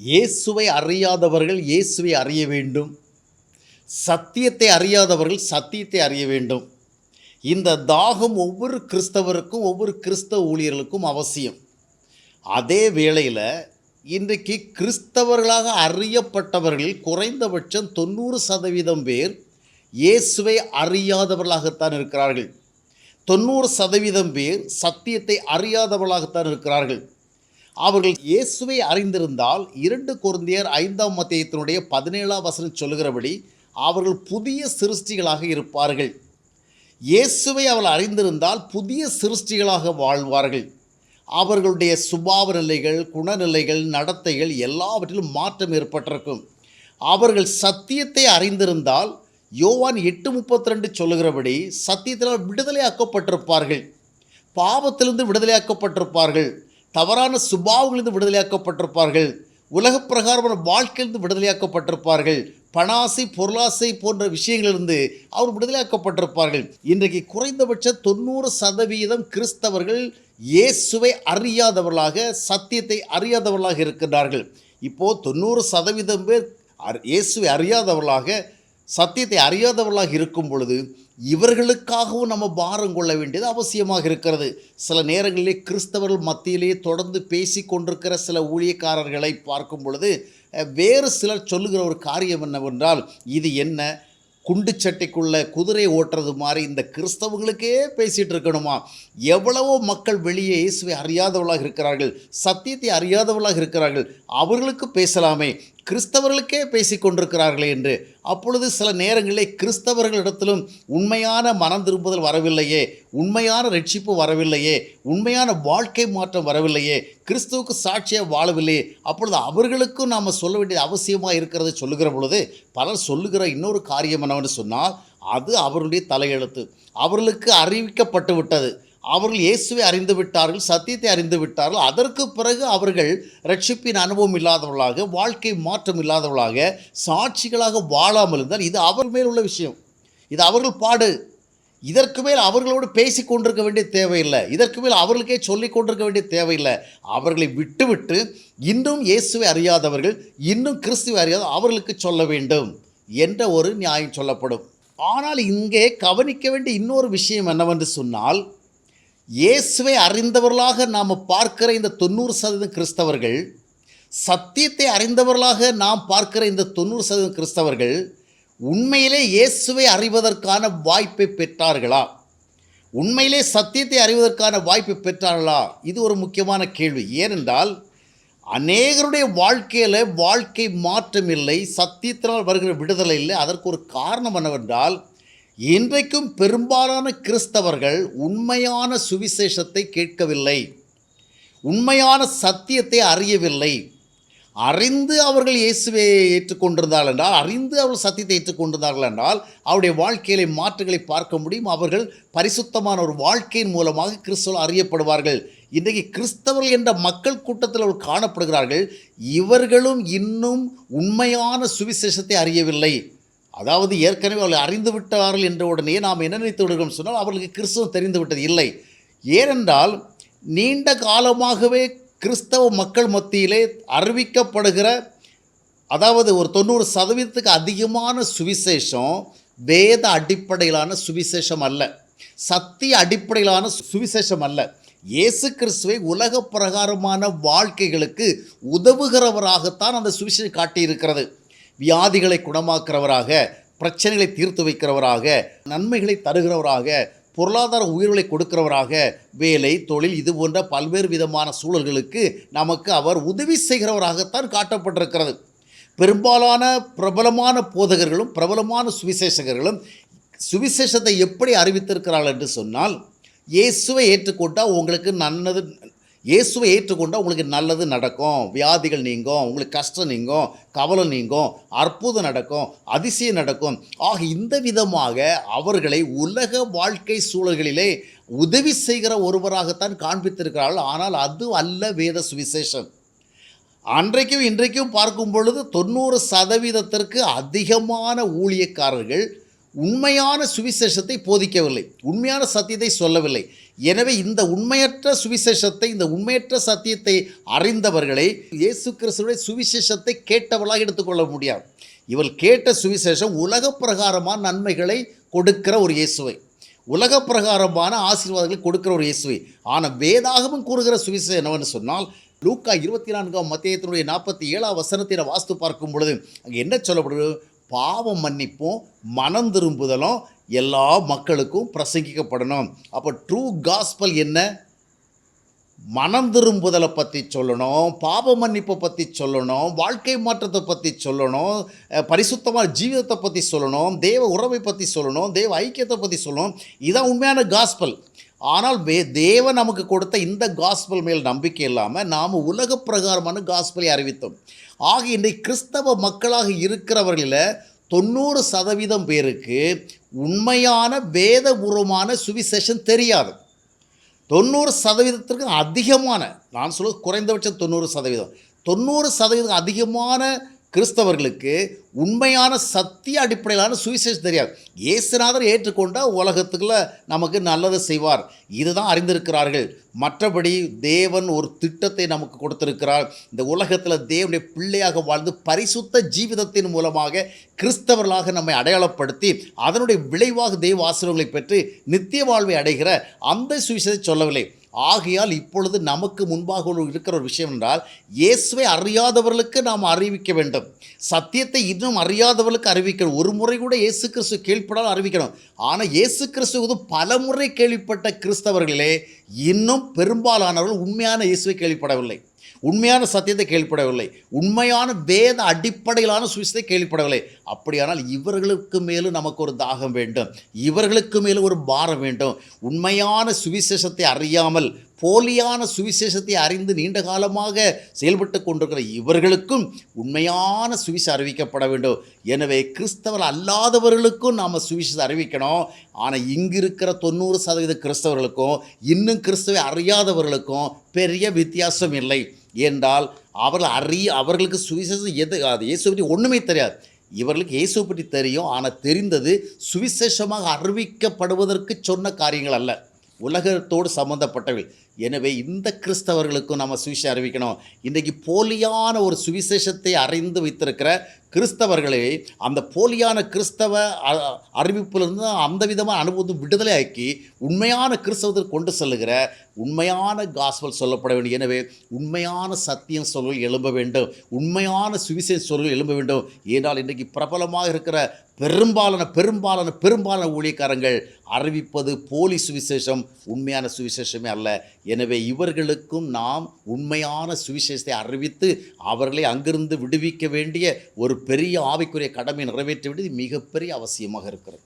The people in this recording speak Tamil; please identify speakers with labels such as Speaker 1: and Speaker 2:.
Speaker 1: இயேசுவை அறியாதவர்கள் இயேசுவை அறிய வேண்டும். சத்தியத்தை அறியாதவர்கள் சத்தியத்தை அறிய வேண்டும். இந்த தாகம் ஒவ்வொரு கிறிஸ்தவருக்கும் ஒவ்வொரு கிறிஸ்தவ ஊழியர்களுக்கும் அவசியம். அதே வேளையில் இன்றைக்கு கிறிஸ்தவர்களாக அறியப்பட்டவர்கள் குறைந்தபட்சம் 90% பேர் இயேசுவை அறியாதவர்களாகத்தான் இருக்கிறார்கள். 90% பேர் சத்தியத்தை அறியாதவர்களாகத்தான் இருக்கிறார்கள். அவர்கள் இயேசுவை அறிந்திருந்தால் 2 கொரிந்தியர் 5ஆம் அத்தியாயத்தினுடைய 17ஆம் வசனம் சொல்லுகிறபடி அவர்கள் புதிய சிருஷ்டிகளாக இருப்பார்கள். இயேசுவை அவர்கள் அறிந்திருந்தால் புதிய சிருஷ்டிகளாக வாழ்வார்கள். அவர்களுடைய சுபாவ நிலைகள், குணநிலைகள், நடத்தைகள் எல்லாவற்றிலும் மாற்றம் ஏற்பட்டிருக்கும். அவர்கள் சத்தியத்தை அறிந்திருந்தால் யோவான் 8:32 சொல்லுகிறபடி சத்தியத்தினால் விடுதலையாக்கப்பட்டிருப்பார்கள். பாவத்திலிருந்து விடுதலையாக்கப்பட்டிருப்பார்கள். தவறான சுபாவங்களிலிருந்து விடுதலையாக்கப்பட்டிருப்பார்கள். உலக பிரகாரமான வாழ்க்கையிலிருந்து விடுதலையாக்கப்பட்டிருப்பார்கள். பணாசை, பொருளாசை போன்ற விஷயங்களிலிருந்து அவர் விடுதலையாக்கப்பட்டிருப்பார்கள். இன்றைக்கு குறைந்தபட்சம் 90% கிறிஸ்தவர்கள் இயேசுவை அறியாதவர்களாக, சத்தியத்தை அறியாதவர்களாக இருக்கின்றார்கள். இப்போது 90% பேர் இயேசுவை அறியாதவர்களாக, சத்தியத்தை அறியாதவர்களாக இருக்கும் பொழுது இவர்களுக்காகவும் நம்ம பாரம் கொள்ள வேண்டியது அவசியமாக இருக்கிறது. சில நேரங்களிலே கிறிஸ்தவர்கள் மத்தியிலே தொடர்ந்து பேசி கொண்டிருக்கிற சில ஊழியக்காரர்களை பார்க்கும் பொழுது வேறு சிலர் சொல்லுகிற ஒரு காரியம் என்னவென்றால், இது என்ன குண்டு சட்டைக்குள்ளே குதிரை ஓட்டுறது மாதிரி இந்த கிறிஸ்தவங்களுக்கே பேசிகிட்டு இருக்கணுமா? எவ்வளவோ மக்கள் வெளியே இயேசுவை அறியாதவர்களாக இருக்கிறார்கள், சத்தியத்தை அறியாதவர்களாக இருக்கிறார்கள், அவர்களுக்கு பேசலாமே, கிறிஸ்தவர்களுக்கே பேசி கொண்டிருக்கிறார்களே என்று. அப்பொழுது சில நேரங்களில் கிறிஸ்தவர்களிடத்திலும் உண்மையான மனம் திரும்புதல் வரவில்லையே, உண்மையான ரட்சிப்பு வரவில்லையே, உண்மையான வாழ்க்கை மாற்றம் வரவில்லையே, கிறிஸ்துவுக்கு சாட்சியாக வாழவில்லையே, அப்பொழுது அவர்களுக்கும் நாம் சொல்ல வேண்டியது அவசியமாக இருக்கிறது சொல்லுகிற பொழுது பலர் சொல்லுகிற இன்னொரு காரியம் என்னவென்று சொன்னால், அது அவர்களுடைய தலையெழுத்து. அவர்களுக்கு அறிவிக்கப்பட்டு விட்டது. அவர்கள் இயேசுவை அறிந்து விட்டார்கள், சத்தியத்தை அறிந்து விட்டார்கள். அதற்கு பிறகு அவர்கள் ரட்சிப்பின் அனுபவம் இல்லாதவர்களாக, வாழ்க்கை மாற்றம் இல்லாதவர்களாக, சாட்சிகளாக வாழாமல் இருந்தால் இது அவர் மேல் உள்ள விஷயம். இது அவர்கள் பாடு. இதற்கு மேல் அவர்களோடு பேசி கொண்டிருக்க வேண்டிய தேவையில்லை. இதற்கு மேல் அவர்களுக்கே சொல்லிக் கொண்டிருக்க வேண்டிய தேவையில்லை. அவர்களை விட்டுவிட்டு இன்னும் இயேசுவை அறியாதவர்கள், இன்னும் கிறிஸ்துவை அறியாத அவர்களுக்கு சொல்ல வேண்டும் என்ற ஒரு நியாயம் சொல்லப்படும். ஆனால் இங்கே கவனிக்க வேண்டிய இன்னொரு விஷயம் என்னவென்று சொன்னால், இயேசுவை அறிந்தவர்களாக நாம் பார்க்கிற இந்த 90% கிறிஸ்தவர்கள், சத்தியத்தை அறிந்தவர்களாக நாம் பார்க்கிற இந்த 90% கிறிஸ்தவர்கள் உண்மையிலே இயேசுவை அறிவதற்கான வாய்ப்பை பெற்றார்களா? உண்மையிலே சத்தியத்தை அறிவதற்கான வாய்ப்பை பெற்றார்களா? இது ஒரு முக்கியமான கேள்வி. ஏனென்றால் அநேகருடைய வாழ்க்கையில் வாழ்க்கை மாற்றம் இல்லை, சத்தியத்தினால் வருகிற விடுதலை இல்லை. அதற்கு ஒரு காரணம் என்னவென்றால், இன்றைக்கும் பெரும்பாலான கிறிஸ்தவர்கள் உண்மையான சுவிசேஷத்தை கேட்கவில்லை, உண்மையான சத்தியத்தை அறியவில்லை. அறிந்து அவர்கள் இயேசுவை ஏற்றுக்கொண்டிருந்தார்கள் என்றால், அறிந்து அவர்கள் சத்தியத்தை ஏற்றுக்கொண்டிருந்தார்கள் என்றால் அவருடைய வாழ்க்கையிலே மாற்றங்களை பார்க்க முடியும். அவர்கள் பரிசுத்தமான ஒரு வாழ்க்கையின் மூலமாக கிறிஸ்தவர்கள் அறியப்படுவார்கள். இன்றைக்கு கிறிஸ்தவர்கள் என்ற மக்கள் கூட்டத்தில் அவர்கள் காணப்படுகிறார்கள். இவர்களும் இன்னும் உண்மையான சுவிசேஷத்தை அறியவில்லை. அதாவது ஏற்கனவே அவர்கள் அறிந்து விட்டார்கள் என்ற உடனே நாம் என்ன நினைத்து விடுகிறோம் சொன்னால், அவர்களுக்கு கிறிஸ்துவம் தெரிந்து விட்டது இல்லை. ஏனென்றால் நீண்ட காலமாகவே கிறிஸ்தவ மக்கள் மத்தியிலே அறிவிக்கப்படுகிற, அதாவது ஒரு 90% அதிகமான சுவிசேஷம் வேத அடிப்படையிலான சுவிசேஷம் அல்ல, சத்திய அடிப்படையிலான சுவிசேஷம் அல்ல. இயேசு கிறிஸ்துவை உலக பிரகாரமான வாழ்க்கைகளுக்கு உதவுகிறவராகத்தான் அந்த சுவிசேஷம் காட்டியிருக்கிறது. வியாதிகளை குணமாக்குறவராக, பிரச்சனைகளை தீர்த்து வைக்கிறவராக, நன்மைகளை தருகிறவராக, பொருளாதார உயர்வுகளை கொடுக்கிறவராக, வேலை, தொழில், இது போன்ற பல்வேறு விதமான சூழல்களுக்கு நமக்கு அவர் உதவி செய்கிறவராகத்தான் காட்டப்பட்டிருக்கிறது. பெரும்பாலான பிரபலமான போதகர்களும் பிரபலமான சுவிசேஷகர்களும் சுவிசேஷத்தை எப்படி அறிவித்திருக்கிறார்கள் என்று சொன்னால், இயேசுவை ஏற்றுக்கொண்டால் உங்களுக்கு இயேசுவை ஏற்றுக்கொண்டால் உங்களுக்கு நல்லது நடக்கும், வியாதிகள் நீங்கும், உங்களுக்கு கஷ்டம் நீங்கும், கவலை நீங்கும், அற்புதம் நடக்கும், அதிசயம் நடக்கும். ஆக இந்த விதமாக அவர்களை உலக வாழ்க்கை சூழல்களிலே உதவி செய்கிற ஒருவராகத்தான் காண்பித்திருக்கிறார்கள். ஆனால் அது அல்ல வேத சுவிசேஷம். அன்றைக்கும் இன்றைக்கும் பார்க்கும் பொழுது 90%த்திற்கு அதிகமான ஊழியக்காரர்கள் உண்மையான சுவிசேஷத்தை போதிக்கவில்லை, உண்மையான சத்தியத்தை சொல்லவில்லை. எனவே இந்த உண்மையற்ற சுவிசேஷத்தை, இந்த உண்மையற்ற சத்தியத்தை அறிந்தவர்களை இயேசு கிறிஸ்துவின் சுவிசேஷத்தை கேட்டவர்களாக எடுத்துக்கொள்ள முடியாது. இவள் கேட்ட சுவிசேஷம் உலக பிரகாரமான நன்மைகளை கொடுக்கிற ஒரு இயேசுவை, உலக பிரகாரமான ஆசீர்வாதங்களை கொடுக்கிற ஒரு இயேசுவை. ஆனால் வேதாகமம் கூறுகிற சுவிசேஷம் என்னவென்று சொன்னால், லூக்கா 24ஆம் அத்தியாயத்தினுடைய 47ஆம் வசனத்தை வாஸ்து பார்க்கும் பொழுது அங்கே என்ன சொல்லப்படுது? பாவம் மன்னிப்பும் மனம் திரும்புதலும் எல்லா மக்களுக்கும் பிரசங்கிக்கப்படணும். அப்போ ட்ரூ காஸ்பல் என்ன? மனம் திரும்புதலை பற்றி சொல்லணும், பாவ மன்னிப்பை பற்றி சொல்லணும், வாழ்க்கை மாற்றத்தை பற்றி சொல்லணும், பரிசுத்தமான ஜீவிதத்தை பற்றி சொல்லணும், தேவ உறவை பற்றி சொல்லணும், தேவ ஐக்கியத்தை பற்றி சொல்லணும். இதுதான் உண்மையான காஸ்பல். ஆனால் தேவன் நமக்கு கொடுத்த இந்த காஸ்பல் மேல் நம்பிக்கை இல்லாமல் நாம் உலக பிரகாரமான காஸ்பலை அறிவித்தோம். ஆக இன்றைக்கு கிறிஸ்தவ மக்களாக இருக்கிறவர்களில் 90% பேருக்கு உண்மையான வேதபூர்வமான சுவிசேஷம் தெரியாது. 90%க்கு அதிகமான, நான் சொல்வது குறைந்தபட்சம் 90%, 90% அதிகமான கிறிஸ்தவர்களுக்கு உண்மையான சத்திய அடிப்படையிலான சுவிசேஷம் தெரியாது. இயேசுநாதர் ஏற்றுக்கொண்டால் உலகத்துக்குள்ள நமக்கு நல்லது செய்வார், இதுதான் அறிந்திருக்கிறார்கள். மற்றபடி தேவன் ஒரு திட்டத்தை நமக்கு கொடுத்திருக்கிறார். இந்த உலகத்தில் தேவனுடைய பிள்ளையாக வாழ்ந்து பரிசுத்த ஜீவிதத்தின் மூலமாக கிறிஸ்தவர்களாக நம்மை அடையாளப்படுத்தி அதனுடைய விளைவாக தேவ ஆசீர்வாதங்களை பெற்று நித்திய வாழ்வை அடைகிற அந்த சுவிசேஷத்தை சொல்லவில்லை. ஆகையால் இப்பொழுது நமக்கு முன்பாக இருக்கிற ஒரு விஷயம் என்றால், இயேசுவை அறியாதவர்களுக்கு நாம் அறிவிக்க வேண்டும், சத்தியத்தை இன்னும் அறியாதவர்களுக்கு அறிவிக்கணும். ஒரு முறை கூட இயேசு கிறிஸ்து கேள்விப்படாமல் அறிவிக்கணும். ஆனால் இயேசு கிறிஸ்து பல முறை கேள்விப்பட்ட கிறிஸ்தவர்களே இன்னும் பெரும்பாலானவர்கள் உண்மையான இயேசுவை கேள்விப்படவில்லை, உண்மையான சத்தியத்தை கேள்விப்படவில்லை, உண்மையான வேத அடிப்படையிலான சுவிசேஷத்தை கேள்விப்படவில்லை. அப்படியானால் இவர்களுக்கு மேலும் நமக்கு ஒரு தாகம் வேண்டும், இவர்களுக்கு மேலும் ஒரு பாரம் வேண்டும். உண்மையான சுவிசேஷத்தை அறியாமல் போலியான சுவிசேஷத்தை அறிந்து நீண்ட காலமாக செயல்பட்டு கொண்டிருக்கிற இவர்களுக்கும் உண்மையான சுவிசேஷம் அறிவிக்கப்பட வேண்டும். எனவே கிறிஸ்தவர் அல்லாதவர்களுக்கும் நாம் சுவிசேஷம் அறிவிக்கணும். ஆனால் இங்கு இருக்கிற 90% கிறிஸ்தவர்களுக்கும் இன்னும் கிறிஸ்தவை அறியாதவர்களுக்கும் பெரிய வித்தியாசம் இல்லை. என்றால் அவர்களுக்கு சுவிசேஷம் அது இயேசு பற்றி ஒன்றுமே தெரியாது. இவர்களுக்கு இயேசு பற்றி தெரியும், ஆனால் தெரிந்தது சுவிசேஷமாக அறிவிக்கப்படுவதற்கு சொன்ன காரியங்கள் அல்ல, உலகத்தோடு சம்பந்தப்பட்டவை. எனவே இந்த கிறிஸ்தவர்களுக்கும் நம்ம சுவிசேஷம் அறிவிக்கணும். இன்றைக்கு போலியான ஒரு சுவிசேஷத்தை அறிந்து வைத்திருக்கிற கிறிஸ்தவர்களை அந்த போலியான கிறிஸ்தவ அறிவிப்பிலிருந்து அந்த விதமான அனுபவத்தை விடுதலை ஆக்கி உண்மையான கிறிஸ்தவத்தில் கொண்டு செல்லுகிற உண்மையான காஸ்பல் சொல்லப்பட வேண்டும். எனவே உண்மையான சத்தியம் சொல்கள் எழும்ப வேண்டும், உண்மையான சுவிசேஷ சொல்கள் எழும்ப வேண்டும். ஏனால் இன்றைக்கு பிரபலமாக இருக்கிற பெரும்பாலான ஊழியக்காரங்கள் அறிவிப்பது போலி சுவிசேஷம், உண்மையான சுவிசேஷமே அல்ல. எனவே இவர்களுக்கும் நாம் உண்மையான சுவிசேஷத்தை அறிவித்து அவர்களை அங்கிருந்து விடுவிக்க வேண்டிய ஒரு பெரிய ஆவிக்குரிய கடமை நிறைவேற்ற வேண்டியது மிகப்பெரிய அவசியமாக இருக்கிறது.